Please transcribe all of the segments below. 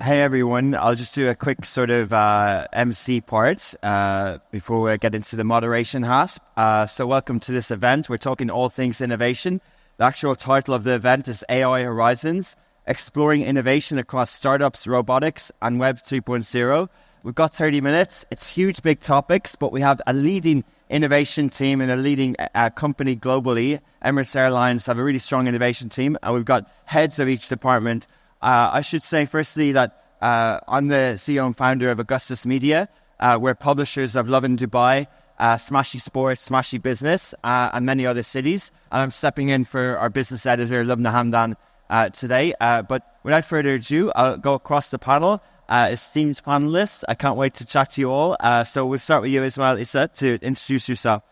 Hey everyone, I'll just do a quick sort of MC part before we get into the moderation half. So welcome to this event. We're talking all things innovation. The actual title of the event is AI Horizons, Exploring Innovation Across Startups, Robotics and Web 3.0. We've got 30 minutes. It's huge, big topics, but we have a leading innovation team and a leading company globally. Emirates Airlines have a really strong innovation team, and we've got heads of each department. I should say, firstly, that I'm the CEO and founder of Augustus Media. We're publishers of Love in Dubai, Smashi Sports, Smashi Business, and many other cities. And I'm stepping in for our business editor, Lubna Hamdan, today. But without further ado, I'll go across the panel. Esteemed panelists, I can't wait to chat to you all. So we'll start with you, Ismail Issa, to introduce yourself.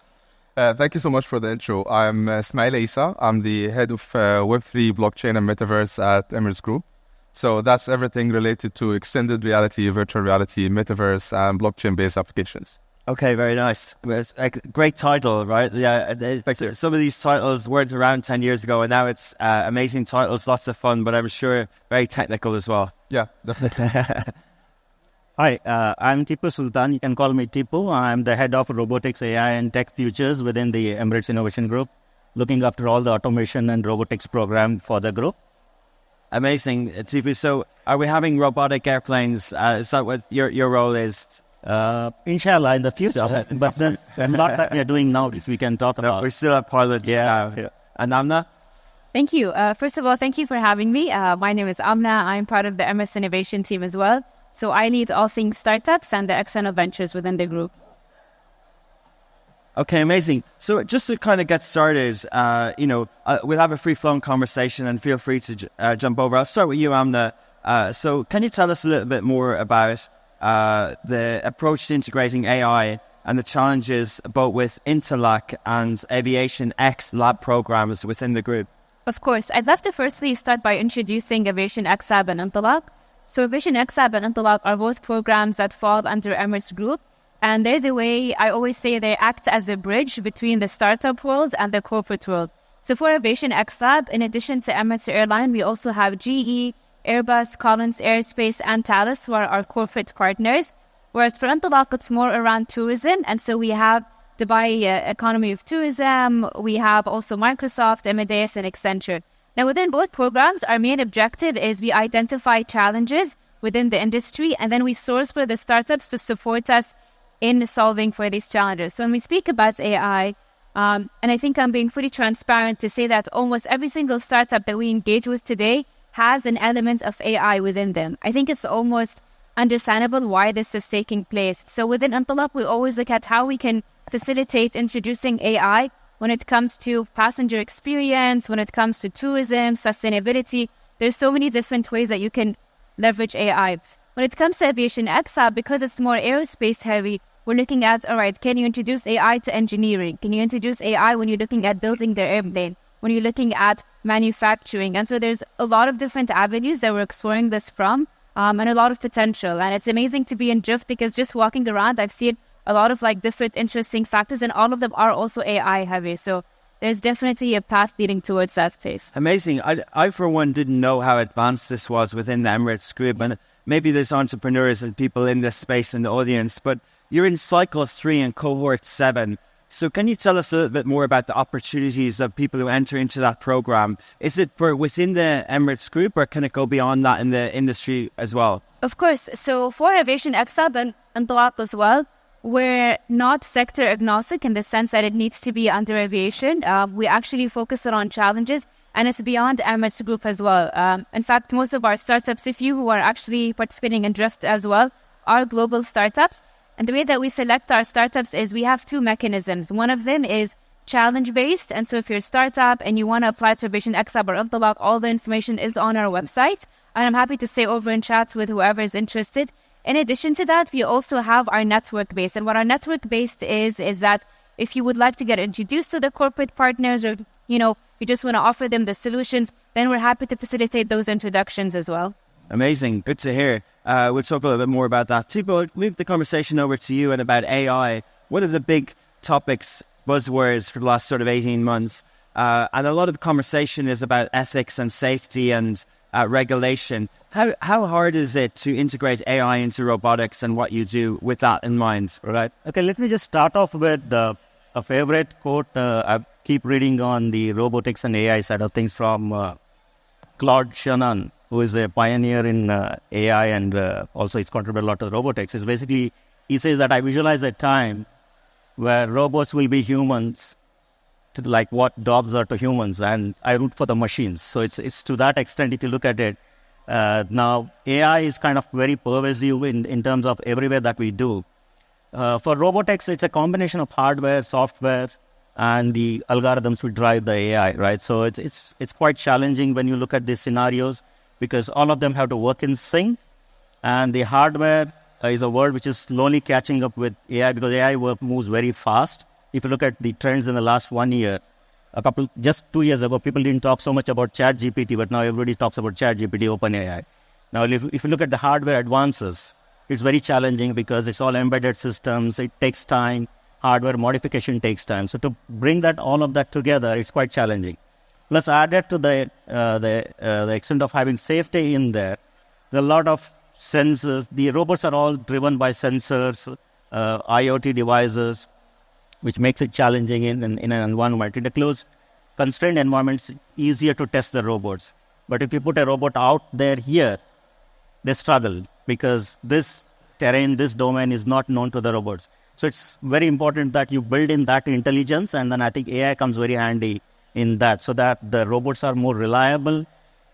Thank you so much for the intro. I'm Ismail Issa. I'm the head of Web3 blockchain and Metaverse at Emirates Group. So that's everything related to extended reality, virtual reality, Metaverse, and blockchain-based applications. Okay, very nice. It's a great title, right? Yeah, some of these titles weren't around 10 years ago, and now it's amazing titles, lots of fun, but I'm sure very technical as well. Yeah, definitely. Hi, I'm Tipusultan. You can call me Tipu. I'm the head of Robotics, AI, and Tech Futures within the Emirates Innovation Group, looking after all the automation and robotics program for the group. Amazing, Tipu. So are we having robotic airplanes? Is that what your role is? Inshallah, in the future. But that's not that we are doing now, if we can talk about. We still have pilots. Yeah. And Amna? Thank you. First of all, thank you for having me. My name is Amna. I'm part of the Emirates Innovation team as well. So I lead all things startups and the external ventures within the group. Okay, amazing. So just to kind of get started, we'll have a free-flowing conversation and feel free to jump over. I'll start with you, Amna. So can you tell us a little bit more about the approach to integrating AI and the challenges both with Intelak and Aviation X Lab programs within the group? Of course. I'd love to firstly start by introducing Aviation X Lab and Intelak. So Aviation X Lab and Intelak are both programs that fall under Emirates Group. And they're the way, I always say, they act as a bridge between the startup world and the corporate world. So for Aviation X Lab, in addition to Emirates Airlines, we also have GE, Airbus, Collins Aerospace, and Thales, who are our corporate partners. Whereas for Intelak, it's more around tourism. And so we have Dubai Economy of Tourism. We have also Microsoft, Amadeus, and Accenture. Now, within both programs, our main objective is we identify challenges within the industry, and then we source for the startups to support us in solving for these challenges. So when we speak about AI, and I think I'm being fully transparent to say that almost every single startup that we engage with today has an element of AI within them. I think it's almost understandable why this is taking place. So within Intelak, we always look at how we can facilitate introducing AI when it comes to passenger experience, when it comes to tourism, sustainability. There's so many different ways that you can leverage AI. When it comes to Aviation X Lab, because it's more aerospace heavy, we're looking at, all right, can you introduce AI to engineering? Can you introduce AI when you're looking at building the airplane, when you're looking at manufacturing? And so there's a lot of different avenues that we're exploring this from, and a lot of potential. And it's amazing to be in JIF because just walking around, I've seen a lot of different interesting factors, and all of them are also AI heavy. So there's definitely a path leading towards that space. Amazing. I for one, didn't know how advanced this was within the Emirates Group. And maybe there's entrepreneurs and people in this space in the audience, but you're in cycle 3 and cohort 7. So can you tell us a little bit more about the opportunities of people who enter into that program? Is it for within the Emirates Group, or can it go beyond that in the industry as well? Of course. So for Aviation X Lab and Intelak as well, we're not sector agnostic in the sense that it needs to be under aviation. We actually focus on challenges, and it's beyond Emirates Group as well. In fact, most of our startups, if you who are actually participating in Drift as well, are global startups. And the way that we select our startups is we have 2 mechanisms. One of them is challenge-based. And so if you're a startup and you want to apply to Aviation X Lab or Abdul, all the information is on our website. And I'm happy to stay over and chat with whoever is interested. In addition to that, we also have our network-based. And what our network-based is that if you would like to get introduced to the corporate partners, or, you just want to offer them the solutions, then we're happy to facilitate those introductions as well. Amazing. Good to hear. We'll talk a little bit more about that. Tipu, I'll move the conversation over to you and about AI. One of the big topics, buzzwords for the last sort of 18 months, and a lot of the conversation is about ethics and safety and regulation. How hard is it to integrate AI into robotics and what you do with that in mind? Right. Okay, let me just start off with a favorite quote I keep reading on the robotics and AI side of things from Claude Shannon, who is a pioneer in AI and also he's contributed a lot to robotics. Is basically, he says that I visualize a time where robots will be humans, to like what dogs are to humans, and I root for the machines. So it's to that extent if you look at it. Now, AI is kind of very pervasive in terms of everywhere that we do. For robotics, it's a combination of hardware, software, and the algorithms will drive the AI, right? So it's quite challenging when you look at these scenarios because all of them have to work in sync. And the hardware is a word which is slowly catching up with AI because AI work moves very fast. If you look at the trends in the last 1 year, just 2 years ago, people didn't talk so much about ChatGPT, but now everybody talks about ChatGPT, OpenAI. Now, if you look at the hardware advances, it's very challenging because it's all embedded systems. It takes time. Hardware modification takes time. So to bring all of that together, it's quite challenging. Plus, added to the extent of having safety in there, there's a lot of sensors. The robots are all driven by sensors, IoT devices, which makes it challenging in an environment. In a closed, constrained environment, it's easier to test the robots. But if you put a robot out there here, they struggle because this terrain, this domain is not known to the robots. So it's very important that you build in that intelligence, and then I think AI comes very handy in that so that the robots are more reliable.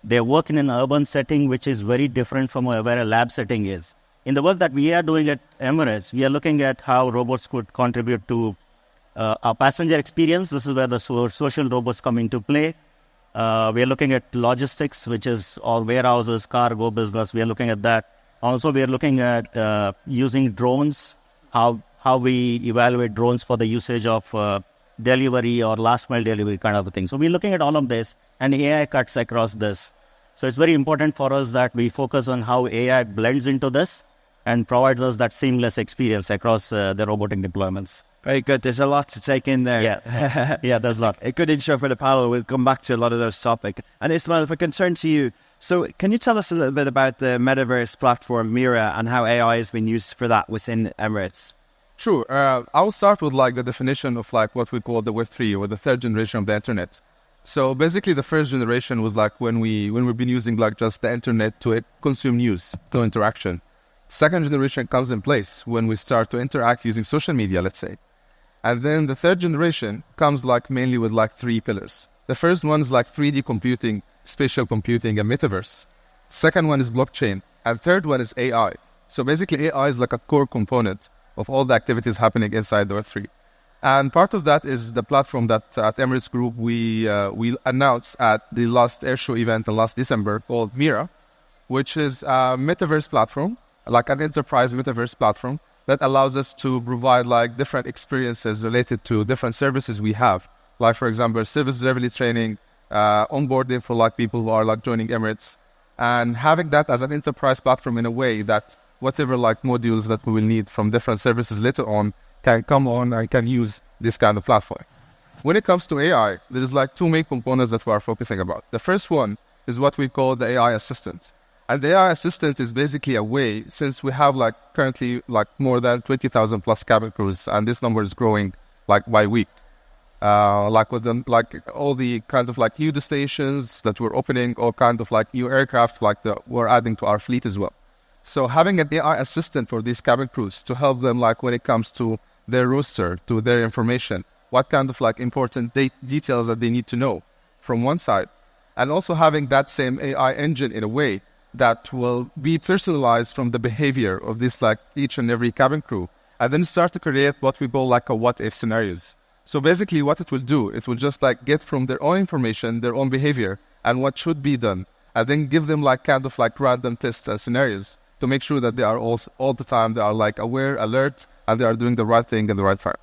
They work in an urban setting, which is very different from where a lab setting is. In the work that we are doing at Emirates, we are looking at how robots could contribute to our passenger experience. This is where the social robots come into play. We are looking at logistics, which is all warehouses, cargo business. We are looking at that. Also, we are looking at using drones, how we evaluate drones for the usage of delivery or last mile delivery kind of a thing. So we're looking at all of this, and AI cuts across this. So it's very important for us that we focus on how AI blends into this and provides us that seamless experience across the robotic deployments. Very good. There's a lot to take in there. Yeah, yeah, there's a lot. A good intro for the panel. We'll come back to a lot of those topics. And Ismail, if I can turn to you. So can you tell us a little bit about the Metaverse platform, Mira, and how AI has been used for that within Emirates? Sure. I'll start with the definition of what we call the Web3 or the third generation of the internet. So basically the first generation was when we've been using just the internet to consume news, to interaction. Second generation comes in place when we start to interact using social media, let's say. And then the third generation comes mainly with 3 pillars. The first one is 3D computing, spatial computing, and metaverse. Second one is blockchain. And third one is AI. So basically AI is a core component of all the activities happening inside the Web3. And part of that is the platform that at Emirates Group we announced at the last airshow event in last December called Mira, which is a metaverse platform, an enterprise metaverse platform that allows us to provide different experiences related to different services we have. For example, service delivery training, onboarding for people who are joining Emirates, and having that as an enterprise platform in a way that whatever modules that we will need from different services later on can come on and can use this kind of platform. When it comes to AI, there is 2 main components that we are focusing about. The first one is what we call the AI assistant. And the AI assistant is basically a way, since we have currently more than 20,000 plus cabin crews, and this number is growing by week. With them, all the kind of new stations that we're opening, or kind of new aircraft we're adding to our fleet as well. So having an AI assistant for these cabin crews to help them when it comes to their roster, to their information, what kind of important details that they need to know from one side, and also having that same AI engine in a way that will be personalized from the behavior of this each and every cabin crew, and then start to create what we call a what-if scenarios. So basically what it will do, it will just get from their own information, their own behavior, and what should be done, and then give them random tests and scenarios to make sure that they are all the time, they are aware, alert, and they are doing the right thing in the right time.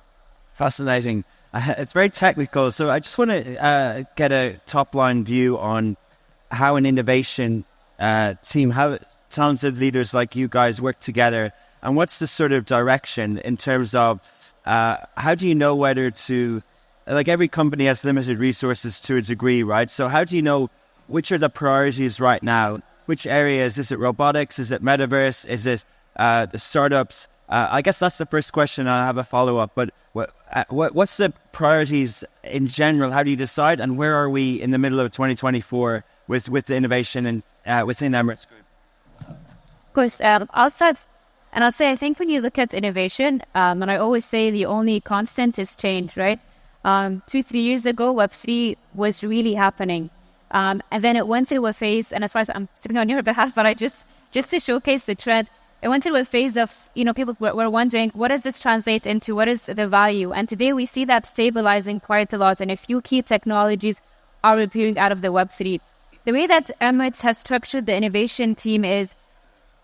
Fascinating. It's very technical. So I just want to get a top-line view on how an innovation team, how talented leaders like you guys work together, and what's the sort of direction in terms of how do you know whether to, every company has limited resources to a degree, right? So how do you know which are the priorities right now? Which areas? Is it robotics? Is it metaverse? Is it the startups? I guess that's the first question. I have a follow-up. But what's the priorities in general? How do you decide? And where are we in the middle of 2024 with the innovation and within Emirates Group? Of course, I'll start. And I'll say, I think when you look at innovation, and I always say the only constant is change, right? 2-3 years ago, Web3 was really happening. And then it went through a phase, and as far as I'm speaking on your behalf, but I just to showcase the trend, it went through a phase of, people were wondering, what does this translate into? What is the value? And today we see that stabilizing quite a lot, and a few key technologies are appearing out of the Web3. The way that Emirates has structured the innovation team is,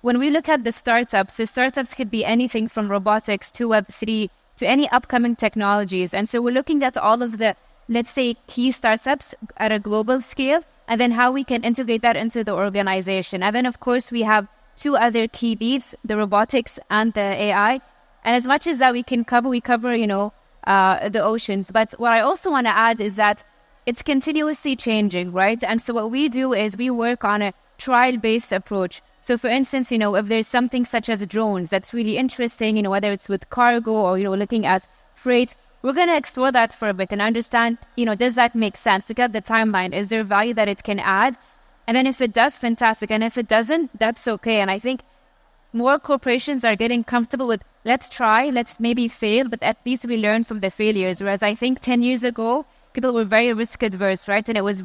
when we look at the startups, so startups could be anything from robotics to Web3 to any upcoming technologies. And so we're looking at all of the, let's say, key startups at a global scale, and then how we can integrate that into the organization. And then, of course, we have two other key leads, the robotics and the AI. And as much as that we cover, the oceans. But what I also want to add is that it's continuously changing, right? And so what we do is we work on a trial-based approach. So, for instance, if there's something such as drones that's really interesting, whether it's with cargo or, looking at freight, we're going to explore that for a bit and understand, does that make sense? Look at the timeline. Is there value that it can add? And then if it does, fantastic. And if it doesn't, that's okay. And I think more corporations are getting comfortable with, let's try, let's maybe fail, but at least we learn from the failures. Whereas I think 10 years ago, people were very risk adverse, right? And it was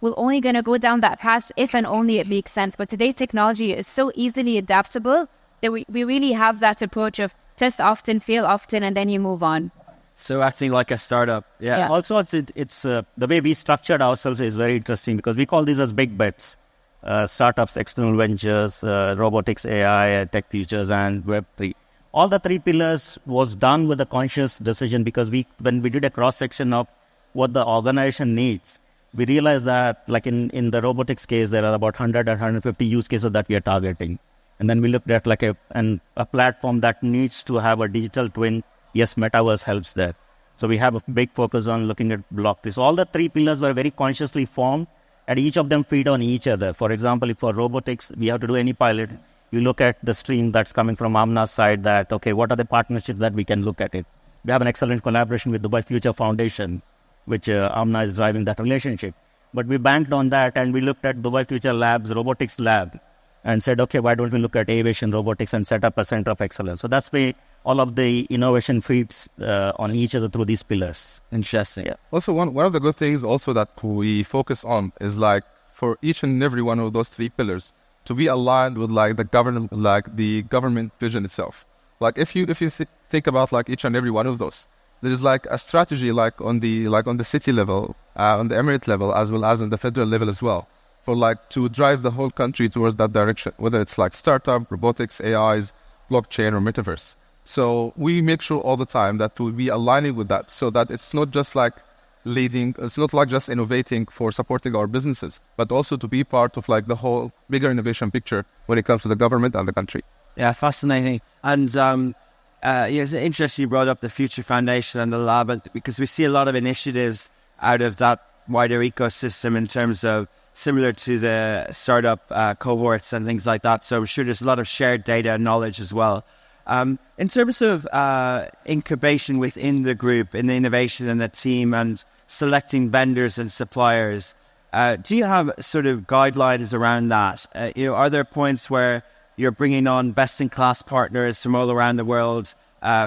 we're only going to go down that path if and only it makes sense. But today, technology is so easily adaptable that we really have that approach of test often, fail often, and then you move on. So acting like a startup. Yeah. Also, it's the way we structured ourselves is very interesting, because we call these as big bets. Startups, external ventures, robotics, AI, tech futures, and Web3. All the three pillars was done with a conscious decision, because when we did a cross-section of what the organization needs, we realized that, like in the robotics case, there are about 100 or 150 use cases that we are targeting. And then we looked at like a platform that needs to have a digital twin. Yes, Metaverse helps there. So we have a big focus on looking at block. So all the three pillars were very consciously formed, and each of them feed on each other. For example, if for robotics, we have to do any pilot, you look at the stream that's coming from Amna's side that, okay, what are the partnerships that we can look at it? We have an excellent collaboration with Dubai Future Foundation, which Amna is driving that relationship. But we banked on that, and we looked at Dubai Future Labs, Robotics Lab, and said, okay, why don't we look at aviation robotics and set up a center of excellence? So that's why all of the innovation feeds on each other through these pillars. Interesting. Yeah. Also, one of the good things also that we focus on is like for each and every one of those three pillars to be aligned with like the government vision itself. Like if you think about like each and every one of those, there is like a strategy like on the city level, on the Emirate level, as well as on the federal level as well, for like to drive the whole country towards that direction, whether it's like startup, robotics, AIs, blockchain, or metaverse. So we make sure all the time that we'll be aligning with that, so that it's not just like leading, it's not like just innovating for supporting our businesses, but also to be part of like the whole bigger innovation picture when it comes to the government and the country. Yeah, fascinating. And it's interesting you brought up the Future Foundation and the lab, because we see a lot of initiatives out of that wider ecosystem in terms of similar to the startup cohorts and things like that. So I'm sure there's a lot of shared data and knowledge as well. In terms of incubation within the group, in the innovation and the team, and selecting vendors and suppliers, do you have sort of guidelines around that? Are there points where you're bringing on best-in-class partners from all around the world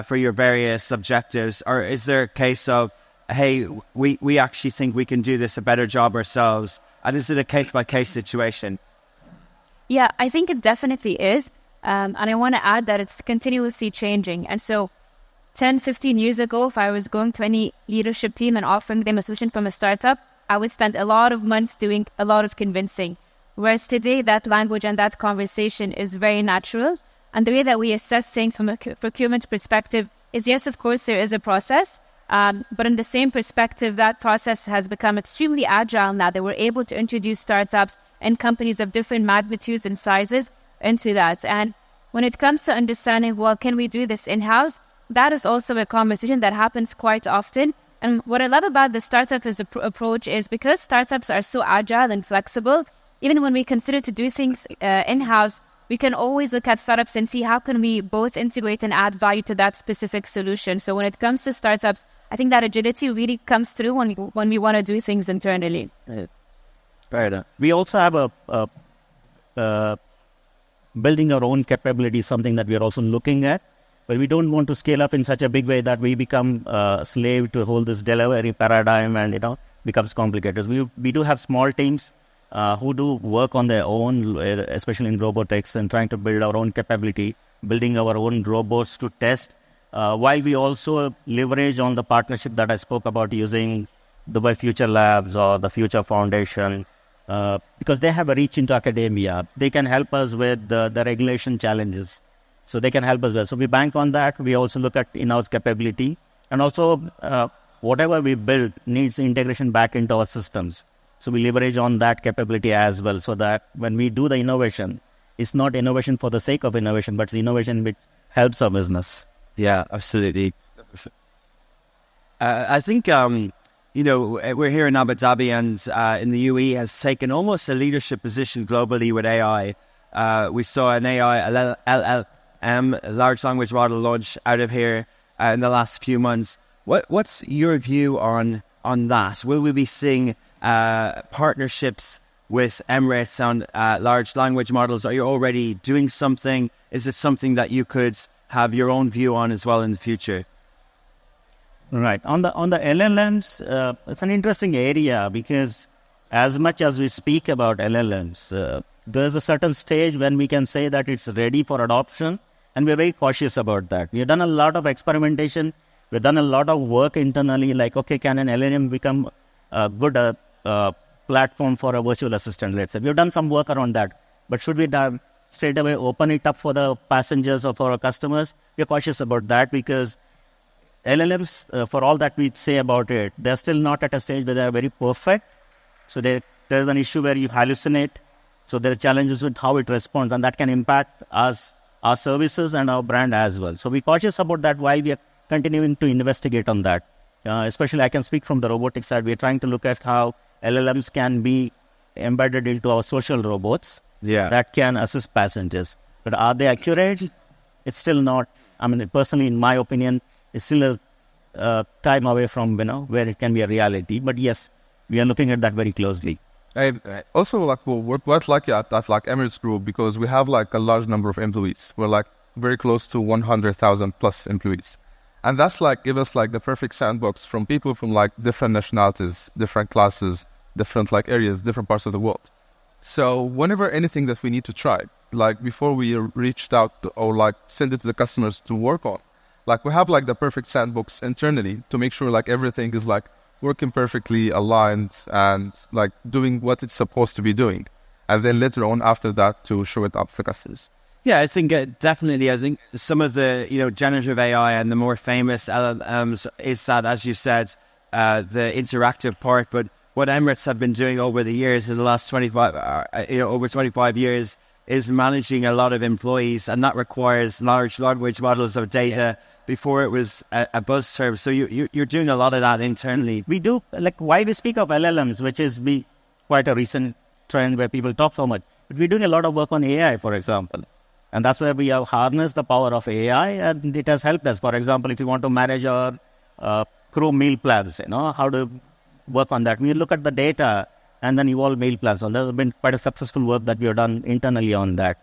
for your various objectives? Or is there a case of, hey, we actually think we can do this a better job ourselves? And is it a case-by-case situation? Yeah, I think it definitely is. And I want to add that it's continuously changing. And so 10, 15 years ago, if I was going to any leadership team and offering them a solution from a startup, I would spend a lot of months doing a lot of convincing. Whereas today, that language and that conversation is very natural. And the way that we assess things from a procurement perspective is, yes, of course, there is a process. But in the same perspective, that process has become extremely agile now that we're able to introduce startups and companies of different magnitudes and sizes into that. And when it comes to understanding, well, can we do this in-house? That is also a conversation that happens quite often. And what I love about the startup approach is because startups are so agile and flexible, even when we consider to do things in-house, we can always look at startups and see how can we both integrate and add value to that specific solution. So when it comes to startups, I think that agility really comes through when we want to do things internally. Fair enough. We also have building our own capability, something that we are also looking at. But we don't want to scale up in such a big way that we become a slave to hold this delivery paradigm and, becomes complicated. We do have small teams who do work on their own, especially in robotics, and trying to build our own capability, building our own robots to test, while we also leverage on the partnership that I spoke about using Dubai Future Labs or the Future Foundation, because they have a reach into academia. They can help us with the regulation challenges. So they can help us well. So we bank on that. We also look at in-house capability. And also, whatever we build needs integration back into our systems. So we leverage on that capability as well, so that when we do the innovation, it's not innovation for the sake of innovation, but it's innovation which helps our business. Yeah, absolutely. I think, we're here in Abu Dhabi, and in the UAE has taken almost a leadership position globally with AI. We saw an AI LLM, large language model, launch out of here in the last few months. What's your view on that? Will we be seeing partnerships with Emirates on large language models? Are you already doing something? Is it something that you could have your own view on as well in the future? Right. On the LLMs, it's an interesting area, because as much as we speak about LLMs, there's a certain stage when we can say that it's ready for adoption, and we're very cautious about that. We've done a lot of experimentation. We've done a lot of work internally, like, okay, can an LLM become a good platform for a virtual assistant, let's say. We've done some work around that. But should we straight away open it up for the passengers or for our customers? We're cautious about that, because LLMs, for all that we say about it, they're still not at a stage where they're very perfect. So there's an issue where you hallucinate. So there are challenges with how it responds, and that can impact us, our services, and our brand as well. So we're cautious about that while we are continuing to investigate on that. Especially, I can speak from the robotics side. We're trying to look at how LLMs can be embedded into our social robots that can assist passengers. But are they accurate? It's still not. I mean, personally, in my opinion, it's still a time away from where it can be a reality. But yes, we are looking at that very closely. Also, we're quite lucky at Emirates Group, because we have a large number of employees. We're very close to 100,000 plus employees. And that's give us the perfect sandbox from people from different nationalities, different classes, different areas, different parts of the world. So whenever anything that we need to try, before we reached out or send it to the customers to work on, we have the perfect sandbox internally to make sure everything is working perfectly aligned and doing what it's supposed to be doing. And then later on after that to show it up for customers. Yeah, I think definitely. I think some of the generative AI and the more famous LLMs is that, as you said, the interactive part. But what Emirates have been doing over the years, in the last 25 years, is managing a lot of employees, and that requires large language models of data. Before it was a buzz term, so you're doing a lot of that internally. We do why we speak of LLMs, which is quite a recent trend where people talk so much. But we're doing a lot of work on AI, for example. And that's where we have harnessed the power of AI, and it has helped us. For example, if you want to manage our crew meal plans, how to work on that. We look at the data and then evolve meal plans. So there's been quite a successful work that we have done internally on that.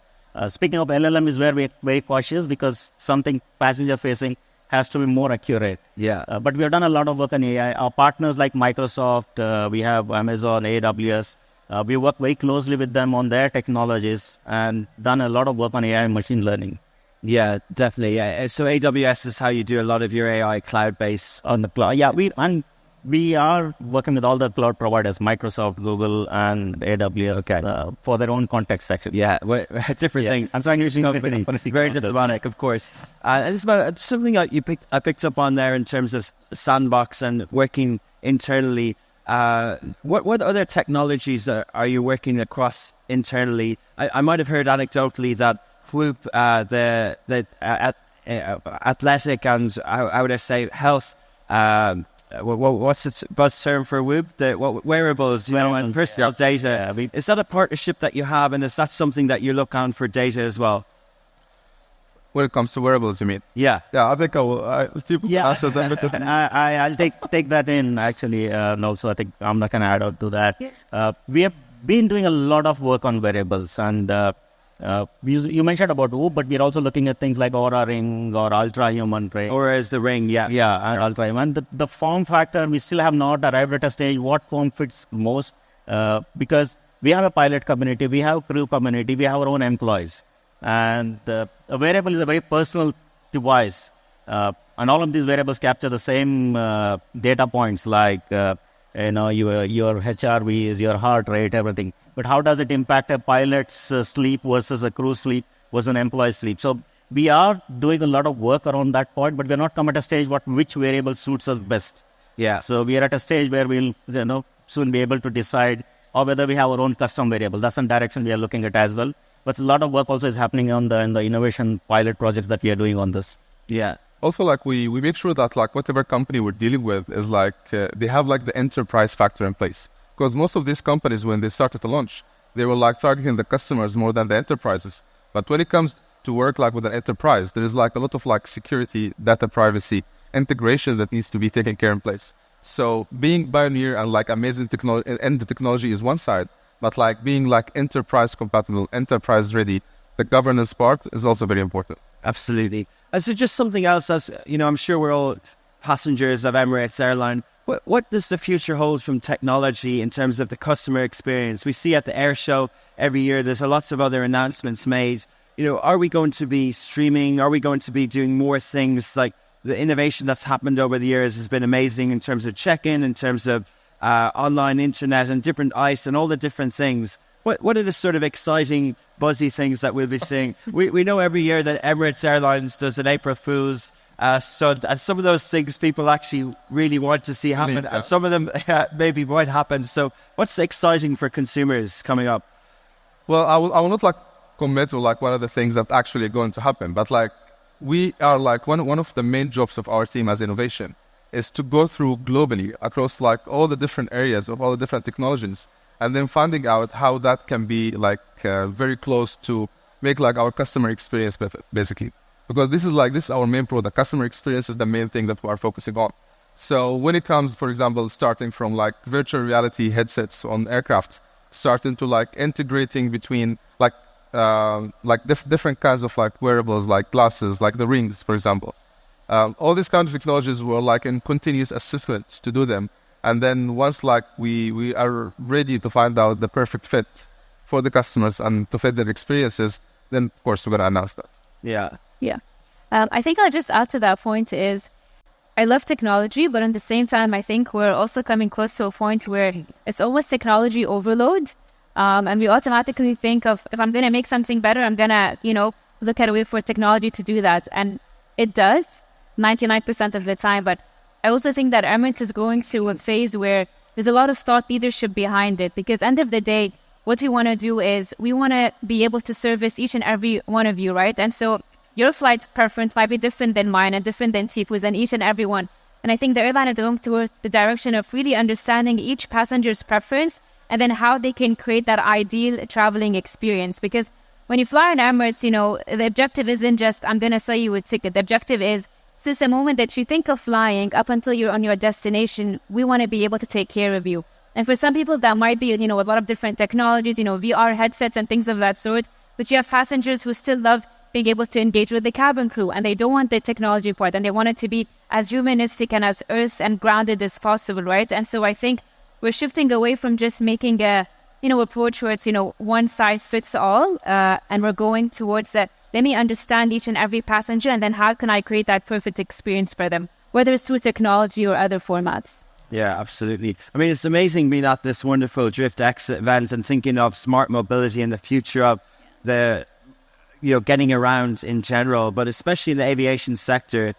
Speaking of LLM is where we're very cautious, because something passenger-facing has to be more accurate. Yeah. But we have done a lot of work on AI. Our partners like Microsoft, we have Amazon, AWS. We work very closely with them on their technologies and done a lot of work on AI and machine learning. Yeah, definitely. Yeah. So AWS is how you do a lot of your AI cloud-based. On the cloud. Yeah, we are working with all the cloud providers, Microsoft, Google, and AWS, for their own context, actually. Yeah, different things. I'm trying using very diplomatic, of course. And it's about something that I picked up on there in terms of sandbox and working internally. What other technologies are you working across internally? I might have heard anecdotally that Whoop, the athletic and how would I say health what's the buzz term for Whoop? Wearables, and personal data. Is that a partnership that you have, and is that something that you look on for data as well? When it comes to wearables, you mean? Yeah. I think I will. I'll take that in, actually. And also, I think Amna can add on to that. Yes. We have been doing a lot of work on wearables, and you mentioned about Whoop, but we're also looking at things like Aura Ring or Ultra Human Ring. Or is the ring, yeah. Yeah, and Ultra Human. The form factor, we still have not arrived at a stage what form fits most, because we have a pilot community, we have crew community, we have our own employees. And a wearable is a very personal device, and all of these wearables capture the same data points like your HRVs, your heart rate, everything. But how does it impact a pilot's sleep versus a crew sleep versus an employee's sleep? So we are doing a lot of work around that point, but we're not come at a stage which variable suits us best. Yeah. So we are at a stage where we'll soon be able to decide, or whether we have our own custom variable. That's the direction we are looking at as well. But a lot of work also is happening in the innovation pilot projects that we are doing on this. Yeah. Also, we make sure that whatever company we're dealing with is they have the enterprise factor in place. Because most of these companies, when they started to launch, they were targeting the customers more than the enterprises. But when it comes to work with an enterprise, there is a lot of security, data privacy, integration that needs to be taken care in place. So being pioneer and amazing technology, and the technology is one side, but being enterprise compatible, enterprise ready, the governance part is also very important. Absolutely. And so just something else, as I'm sure we're all passengers of Emirates Airline. What does the future hold from technology in terms of the customer experience? We see at the air show every year, there's lots of other announcements made. Are we going to be streaming? Are we going to be doing more things? The innovation that's happened over the years has been amazing in terms of check-in, in terms of online internet and different ICE and all the different things. What are the sort of exciting, buzzy things that we'll be seeing? We know every year that Emirates Airlines does an April Fool's stunt, and some of those things people actually really want to see happen, and some of them maybe might happen. So what's exciting for consumers coming up? Well, I will not commit to what are the things that actually are going to happen, but we are one of the main jobs of our team as innovation is to go through globally across all the different areas of all the different technologies, and then finding out how that can be very close to make our customer experience better, basically. Because this is our main product. Customer experience is the main thing that we are focusing on. So when it comes, for example, starting from virtual reality headsets on aircraft, starting to integrating between different kinds of wearables, glasses, the rings, for example. All these kinds of technologies were in continuous assessment to do them. And then once we are ready to find out the perfect fit for the customers and to fit their experiences, then of course we're going to announce that. Yeah. Yeah. I think I'll just add to that point is I love technology, but at the same time, I think we're also coming close to a point where it's almost technology overload. And we automatically think of, if I'm going to make something better, I'm going to, look at a way for technology to do that. And it does 99% of the time. But I also think that Emirates is going through a phase where there's a lot of thought leadership behind it. Because end of the day, what we want to do is we want to be able to service each and every one of you, right? And so your flight preference might be different than mine and different than Tipu's and each and every one. And I think the airline is going through the direction of really understanding each passenger's preference and then how they can create that ideal traveling experience. Because when you fly on Emirates, the objective isn't just, I'm going to sell you a ticket. The objective is, since the moment that you think of flying up until you're on your destination, we want to be able to take care of you. And for some people, that might be, a lot of different technologies, VR headsets and things of that sort. But you have passengers who still love being able to engage with the cabin crew, and they don't want the technology part, and they want it to be as humanistic and as earth and grounded as possible, right? And so I think we're shifting away from just making a, approach where it's, one size fits all, and we're going towards that. Let me understand each and every passenger, and then how can I create that perfect experience for them, whether it's through technology or other formats. Yeah, absolutely. I mean, it's amazing being at this wonderful Drift X event and thinking of smart mobility and the future of the, getting around in general, but especially in the aviation sector.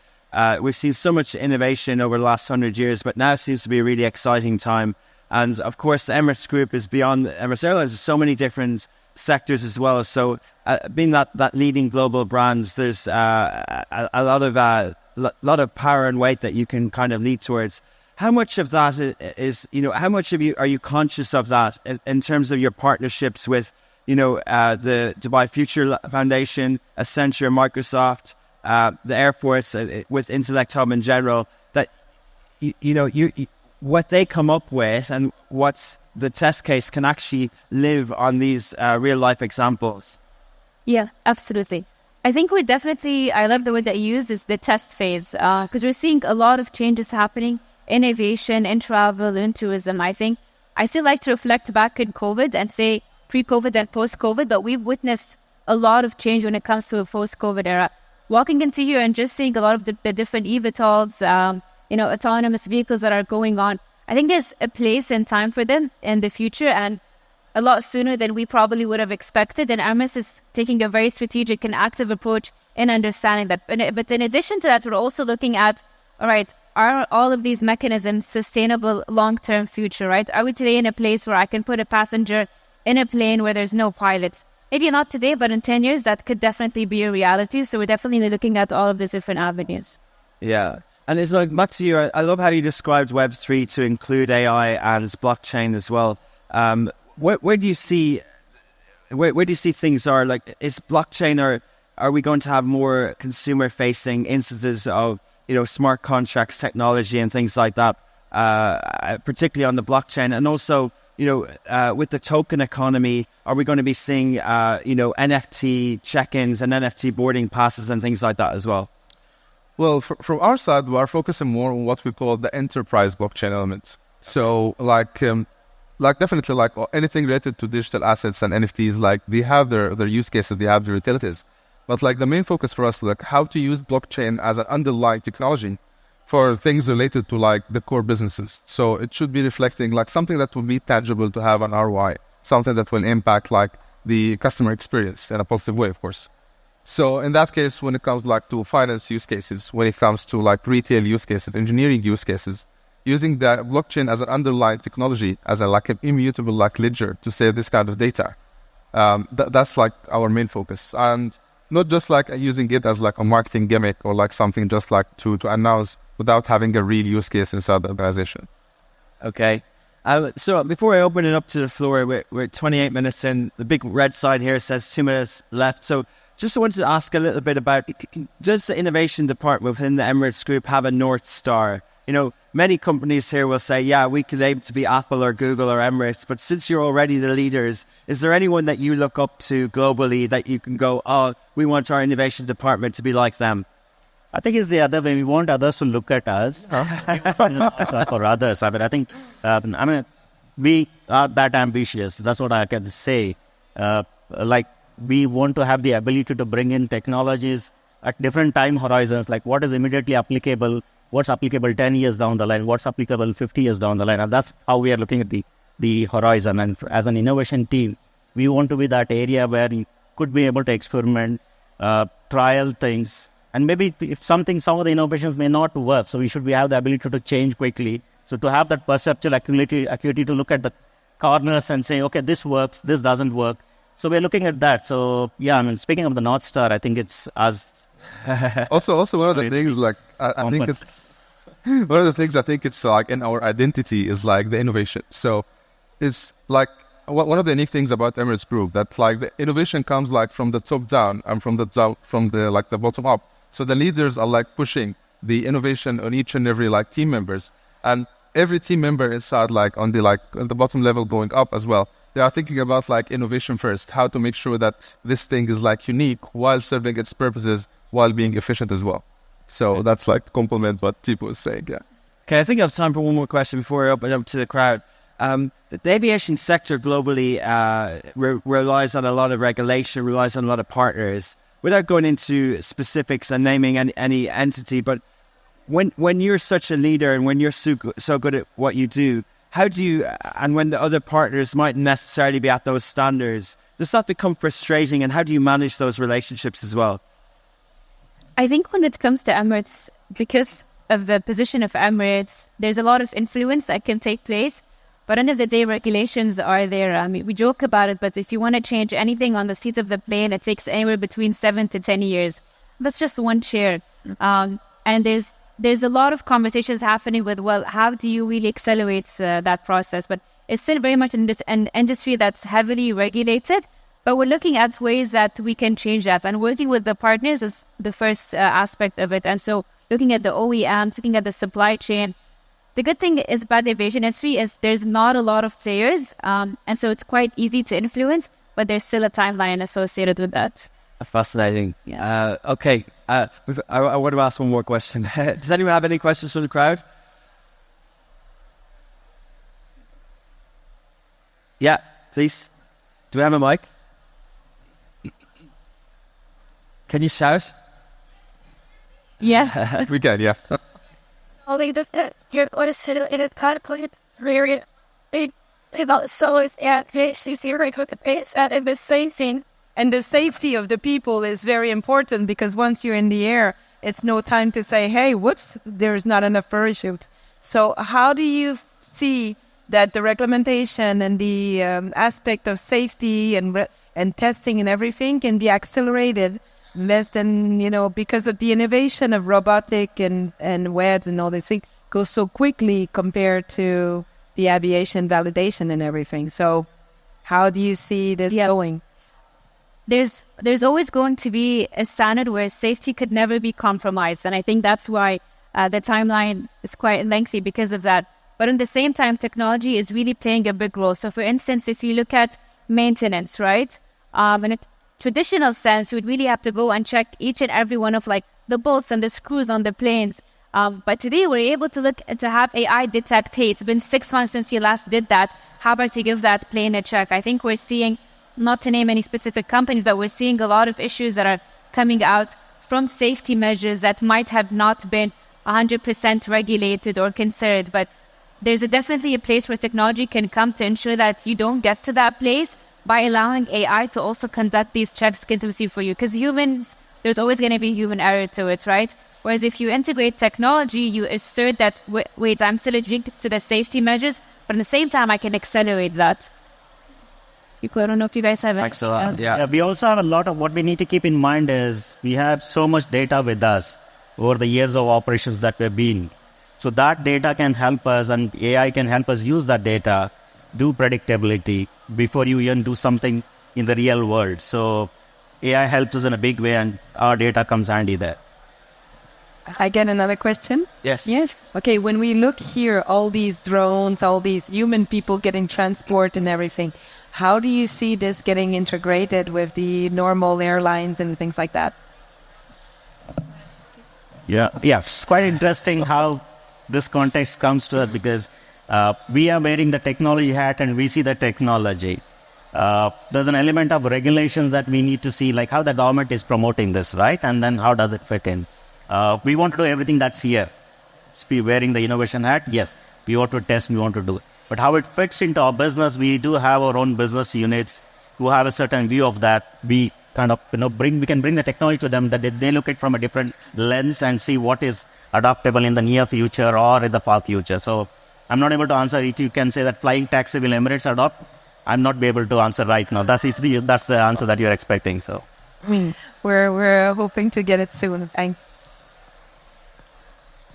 We've seen so much innovation over the last 100 years, but now seems to be a really exciting time. And of course, the Emirates Group is beyond Emirates Airlines. There's so many different sectors as well. So being that leading global brands, there's a lot of power and weight that you can kind of lead towards. how much of that is how much of you are you conscious of that in terms of your partnerships with, the Dubai Future Foundation, Accenture, Microsoft, the airports, with Intellect Hub in general, that, what they come up with and what's the test case can actually live on these real life examples? Yeah, absolutely. I think I love the word that you use, is the test phase, because we're seeing a lot of changes happening in aviation, in travel, in tourism. I think I still like to reflect back in COVID and say pre-COVID and post-COVID, but we've witnessed a lot of change when it comes to a post-COVID era. Walking into here and just seeing a lot of the different eVTOLs, autonomous vehicles that are going on. I think there's a place and time for them in the future, and a lot sooner than we probably would have expected. And Emirates is taking a very strategic and active approach in understanding that. But in addition to that, we're also looking at, all right, are all of these mechanisms sustainable long-term future, right? Are we today in a place where I can put a passenger in a plane where there's no pilots? Maybe not today, but in 10 years, that could definitely be a reality. So we're definitely looking at all of these different avenues. Yeah. And it's like, back to you, I love how you described Web3 to include AI and blockchain as well. Where do you see things are? Like, is blockchain, or are we going to have more consumer-facing instances of, smart contracts, technology, and things like that, particularly on the blockchain? And also, with the token economy, are we going to be seeing, NFT check-ins and NFT boarding passes and things like that as well? Well, from our side, we are focusing more on what we call the enterprise blockchain element. So, definitely, like anything related to digital assets and NFTs, like they have their use cases, they have their utilities. But like the main focus for us, like how to use blockchain as an underlying technology for things related to like the core businesses. So it should be reflecting like something that will be tangible to have an ROI, something that will impact like the customer experience in a positive way, of course. So in that case, when it comes like to finance use cases, when it comes to like retail use cases, engineering use cases, using the blockchain as an underlying technology, as an immutable like ledger to save this kind of data, that's like our main focus. And not just like using it as like a marketing gimmick or like something just like to announce without having a real use case inside the organization. Okay. So before I open it up to the floor, we're 28 minutes in. The big red sign here says 2 minutes left. So just wanted to ask a little bit about, does the innovation department within the Emirates Group have a North Star? Many companies here will say, yeah, we could aim to be Apple or Google or Emirates, but since you're already the leaders, is there anyone that you look up to globally that you can go, oh, we want our innovation department to be like them? I think it's the other way. We want others to look at us for others. I think, we are that ambitious. That's what I can say. We want to have the ability to bring in technologies at different time horizons, like what is immediately applicable, what's applicable 10 years down the line, what's applicable 50 years down the line. And that's how we are looking at the horizon. And as an innovation team, we want to be that area where you could be able to experiment, trial things. And maybe if some of the innovations may not work, so we should have the ability to change quickly. So to have that perceptual acuity to look at the corners and say, okay, this works, this doesn't work. So we're looking at that. So yeah, speaking of the North Star, I think it's us. also one of the things like I think it's one of the things I think it's like in our identity is like the innovation. So it's like one of the unique things about Emirates Group that like the innovation comes like from the top down and from the bottom up. So the leaders are like pushing the innovation on each and every like team members, and every team member inside like on the bottom level going up as well. They are thinking about like innovation first, how to make sure that this thing is like unique while serving its purposes while being efficient as well. So that's like to complement what Tipu was saying. Yeah. Okay, I think I have time for one more question before I open it up to the crowd. The aviation sector globally relies on a lot of regulation, relies on a lot of partners. Without going into specifics and naming any entity, but when you're such a leader and when you're so good at what you do, how do you, and when the other partners mightn't necessarily be at those standards, does that become frustrating, and how do you manage those relationships as well? I think when it comes to Emirates, because of the position of Emirates, there's a lot of influence that can take place. But end of the day, regulations are there. I mean, we joke about it, but if you want to change anything on the seats of the plane, it takes anywhere between 7 to 10 years. That's just one chair. And there's there's a lot of conversations happening with, well, how do you really accelerate that process? But it's still very much an industry that's heavily regulated. But we're looking at ways that we can change that. And working with the partners is the first aspect of it. And so looking at the OEMs, looking at the supply chain. The good thing is about the aviation industry is there's not a lot of players. And so it's quite easy to influence, but there's still a timeline associated with that. Fascinating. Yeah. Okay. I want to ask one more question. Does anyone have any questions from the crowd? Yeah, please. Do we have a mic? Can you shout? Yeah. We can, yeah. Only the you're going to sit in a conflict area about solar and zero with the base and the same thing. And the safety of the people is very important because once you're in the air, it's no time to say, hey, whoops, there's not enough parachute. So how do you see that the reglementation and the aspect of safety and testing and everything can be accelerated less than, because of the innovation of robotic and webs and all these things goes so quickly compared to the aviation validation and everything. So how do you see this going? There's always going to be a standard where safety could never be compromised. And I think that's why the timeline is quite lengthy because of that. But at the same time, technology is really playing a big role. So for instance, if you look at maintenance, right? In a traditional sense, you would really have to go and check each and every one of like the bolts and the screws on the planes. But today we're able to have AI detect, hey, it's been 6 months since you last did that. How about you give that plane a check? I think we're seeing, not to name any specific companies, but we're seeing a lot of issues that are coming out from safety measures that might have not been 100% regulated or considered. But there's definitely a place where technology can come to ensure that you don't get to that place by allowing AI to also conduct these checks continuously for you. Because humans, there's always going to be human error to it, right? Whereas if you integrate technology, you assert that, wait, I'm still adhering to the safety measures, but at the same time, I can accelerate that. I don't know if you guys have it. Thanks a lot. Yeah, we also have a lot of what we need to keep in mind is we have so much data with us over the years of operations that we've been. So that data can help us and AI can help us use that data, do predictability before you even do something in the real world. So AI helps us in a big way and our data comes handy there. I get another question? Yes. Okay, when we look here, all these drones, all these human people getting transport and everything, how do you see this getting integrated with the normal airlines and things like that? Yeah, it's quite interesting how this context comes to us because we are wearing the technology hat and we see the technology. There's an element of regulations that we need to see, like how the government is promoting this, right? And then how does it fit in? We want to do everything that's here. Be wearing the innovation hat, yes. We want to test, we want to do it. But how it fits into our business, we do have our own business units who have a certain view of that. We kind of, we can bring the technology to them that they look at it from a different lens and see what is adoptable in the near future or in the far future. So I'm not able to answer if you can say that flying taxi will Emirates adopt. I'm not be able to answer right now. That's the answer that you're expecting. So we're hoping to get it soon. Thanks.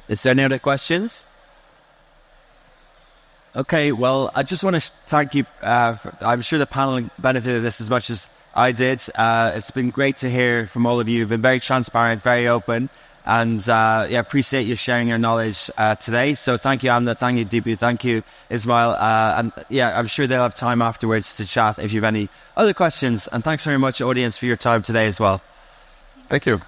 Is there any other questions? Okay, well, I just want to thank you. I'm sure the panel benefited this as much as I did. It's been great to hear from all of you. You've been very transparent, very open, and appreciate you sharing your knowledge today. So thank you, Amna. Thank you, Tipu. Thank you, Ismail. I'm sure they'll have time afterwards to chat if you have any other questions. And thanks very much, audience, for your time today as well. Thank you.